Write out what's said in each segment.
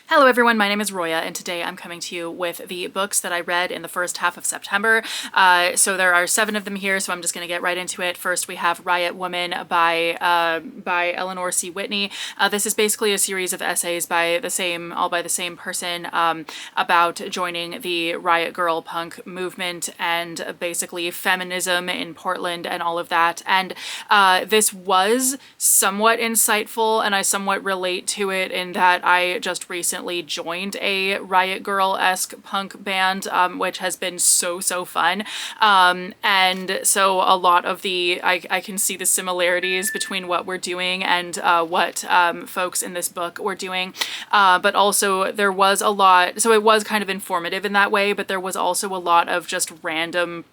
Hello everyone, my name is Roya, and today I'm coming to you with the books that I read in the first half of September. So there are 7 of them here, so I'm just going to get right into it. First, we have Riot Woman by Eleanor C. Whitney. This is basically a series of essays by the same person, about joining the Riot Girl punk movement and basically feminism in Portland and all of that. And this was somewhat insightful, and I somewhat relate to it in that I just recently joined a Riot Girl-esque punk band, which has been so fun. And so a lot of I can see the similarities between what we're doing and what folks in this book were doing. But also there was a lot, so it was kind of informative in that way, but there was also a lot of just random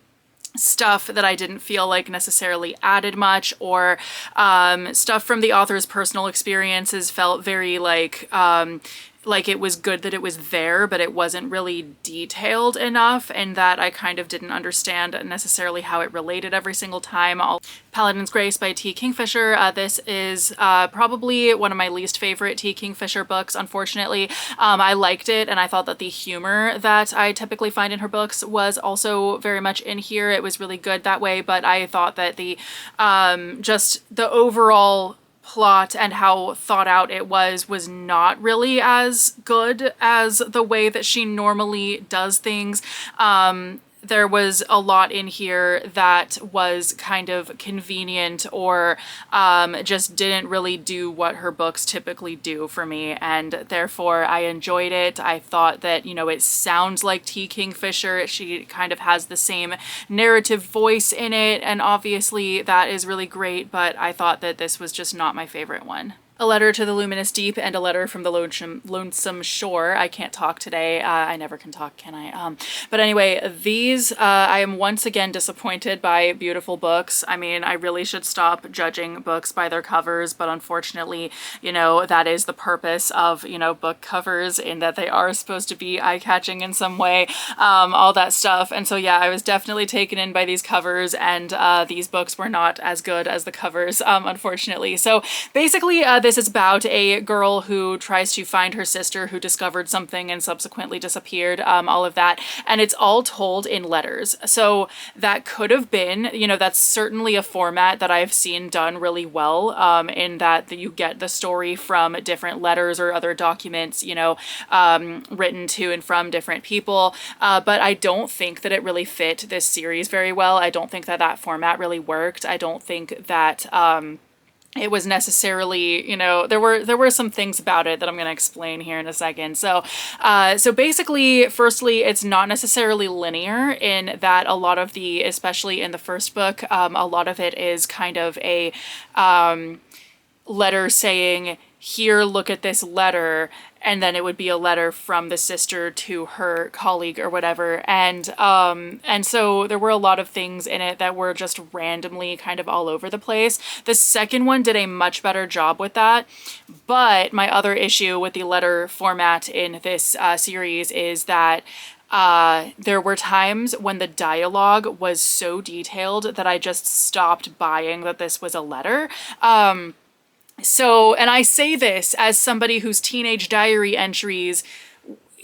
stuff that I didn't feel like necessarily added much, or stuff from the author's personal experiences felt very like it was good that it was there, but it wasn't really detailed enough, and that I kind of didn't understand necessarily how it related every single time. Paladin's Grace by T. Kingfisher. This is probably one of my least favorite T. Kingfisher books, unfortunately. I liked it, and I thought that the humor that I typically find in her books was also very much in here. It was really good that way, but I thought that the just the overall plot and how thought out it was not really as good as the way that she normally does things. There was a lot in here that was kind of convenient, or just didn't really do what her books typically do for me, and therefore I enjoyed it. I thought that, you know, it sounds like T. Kingfisher. She kind of has the same narrative voice in it, and obviously that is really great, but I thought that this was just not my favorite one. A Letter to the Luminous Deep and A Letter from the Lonesome Shore. I can't talk today. I never can talk, can I? But anyway, these, I am once again disappointed by beautiful books. I mean, I really should stop judging books by their covers, but unfortunately, you know, that is the purpose of, you know, book covers, in that they are supposed to be eye-catching in some way, all that stuff. And so, yeah, I was definitely taken in by these covers, and these books were not as good as the covers, unfortunately. So basically, this is about a girl who tries to find her sister who discovered something and subsequently disappeared, all of that. And it's all told in letters. So that could have been, you know, that's certainly a format that I've seen done really well, in that you get the story from different letters or other documents, you know, written to and from different people. But I don't think that it really fit this series very well. I don't think that that format really worked. I don't think that, it was necessarily, you know, there were some things about it that I'm going to explain here in a second. So basically, firstly, it's not necessarily linear, in that a lot of the, especially in the first book, a lot of it is kind of a letter saying, here, look at this letter, and then it would be a letter from the sister to her colleague or whatever. And so there were a lot of things in it that were just randomly kind of all over the place. The second one did a much better job with that. But my other issue with the letter format in this series is that there were times when the dialogue was so detailed that I just stopped buying that this was a letter. So, and I say this as somebody whose teenage diary entries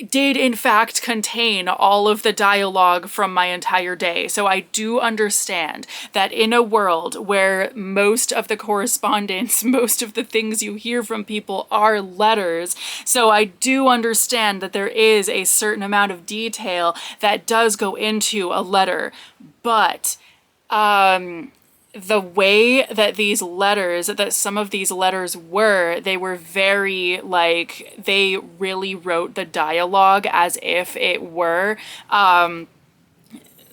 did in fact contain all of the dialogue from my entire day. So I do understand that in a world where most of the correspondence, most of the things you hear from people are letters, so I do understand that there is a certain amount of detail that does go into a letter, but the way that these letters, that some of these letters were, they were very, like, they really wrote the dialogue as if it were,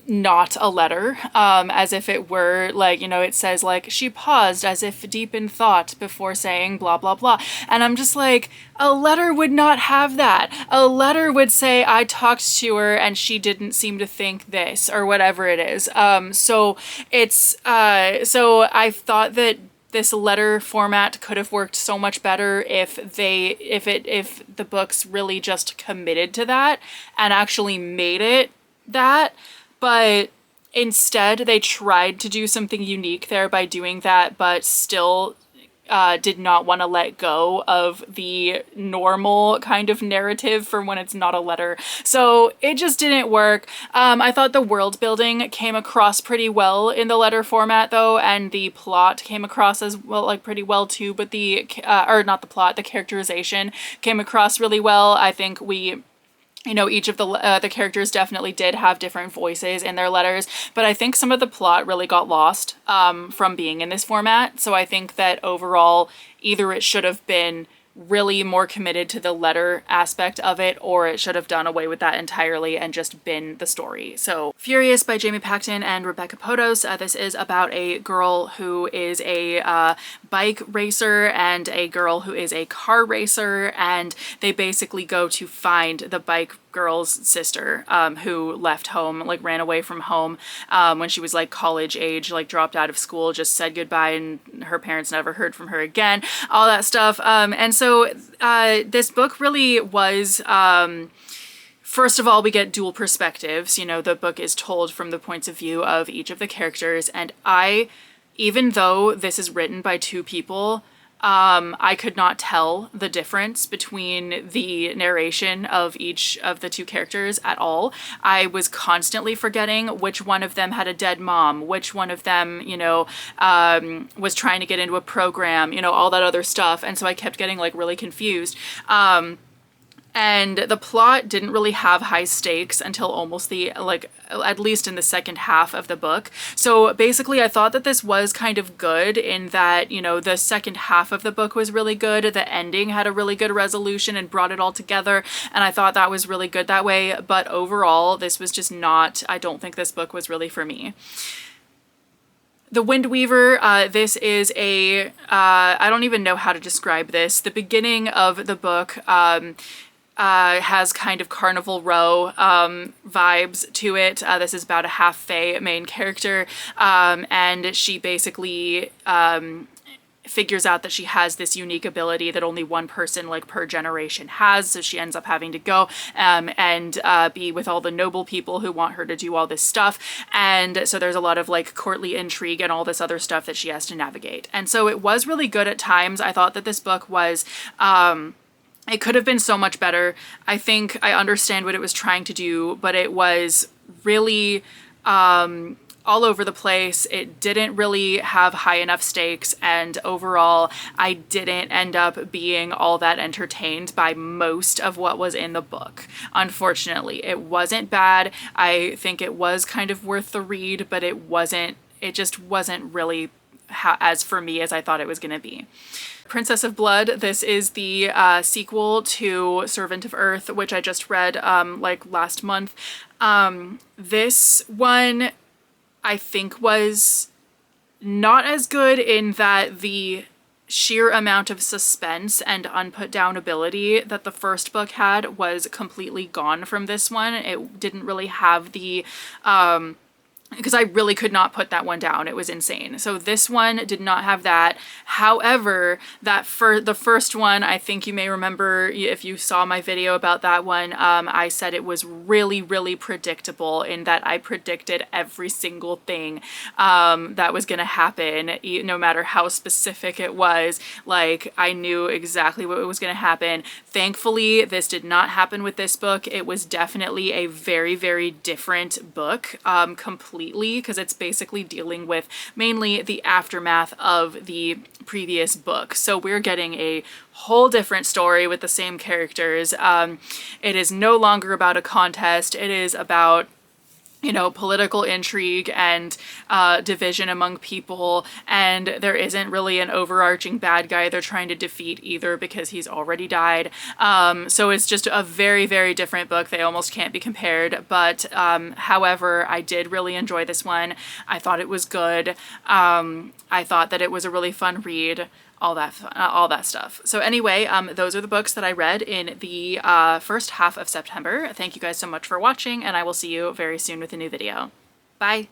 not a letter, as if it were, like, you know, it says, like, she paused as if deep in thought before saying blah, blah, blah. And I'm just like, a letter would not have that. A letter would say, I talked to her and she didn't seem to think this, or whatever it is. So it's, so I thought that this letter format could have worked so much better if the books really just committed to that and actually made it that. But instead, they tried to do something unique there by doing that, but still did not want to let go of the normal kind of narrative for when it's not a letter. So it just didn't work. I thought the world building came across pretty well in the letter format though, and the plot came across as well, like pretty well too, but or not the plot, the characterization came across really well. I think each of the characters definitely did have different voices in their letters, but I think some of the plot really got lost from being in this format. So I think that overall, either it should have been really more committed to the letter aspect of it, or it should have done away with that entirely and just been the story. So Furious by Jamie Paxton and Rebecca Potos. This is about a girl who is a bike racer and a girl who is a car racer, and they basically go to find the bike girl's sister who left home, like ran away from home when she was like college age, like dropped out of school, just said goodbye, and her parents never heard from her again, all that stuff. And so this book really was, first of all, we get dual perspectives. You know, the book is told from the points of view of each of the characters, and even though this is written by two people, I could not tell the difference between the narration of each of the two characters at all. I was constantly forgetting which one of them had a dead mom, which one of them, was trying to get into a program, all that other stuff. And so I kept getting like really confused. And the plot didn't really have high stakes until almost at least in the second half of the book. So basically I thought that this was kind of good in that, the second half of the book was really good. The ending had a really good resolution and brought it all together. And I thought that was really good that way. But overall, this was just not, I don't think this book was really for me. The Wind Weaver, this is I don't even know how to describe this. The beginning of the book, has kind of Carnival Row vibes to it. This is about a half-fae main character, and she basically figures out that she has this unique ability that only one person like per generation has, so she ends up having to go and be with all the noble people who want her to do all this stuff, and so there's a lot of like courtly intrigue and all this other stuff that she has to navigate. And so it was really good at times. I thought that this book was it could have been so much better. I think I understand what it was trying to do, but it was really all over the place. It didn't really have high enough stakes, and overall, I didn't end up being all that entertained by most of what was in the book. Unfortunately, it wasn't bad. I think it was kind of worth the read, but it just wasn't really as for me as I thought it was going to be. Princess of Blood, this is the sequel to Servant of Earth, which I just read like last month. This one I think was not as good in that the sheer amount of suspense and unput down ability that the first book had was completely gone from this one. It didn't really have the because I really could not put that one down. It was insane. So this one did not have that. However, the first one, I think you may remember if you saw my video about that one, I said it was really, really predictable in that I predicted every single thing that was going to happen, no matter how specific it was. Like, I knew exactly what was going to happen. Thankfully, this did not happen with this book. It was definitely a very, very different book, completely, because it's basically dealing with mainly the aftermath of the previous book. So we're getting a whole different story with the same characters. It is no longer about a contest. It is about political intrigue and division among people, and there isn't really an overarching bad guy they're trying to defeat either because he's already died. So it's just a very, very different book. They almost can't be compared, but however, I did really enjoy this one. I thought it was good. I thought that it was a really fun read. All that stuff. So anyway, those are the books that I read in the first half of September. Thank you guys so much for watching, and I will see you very soon with a new video. Bye!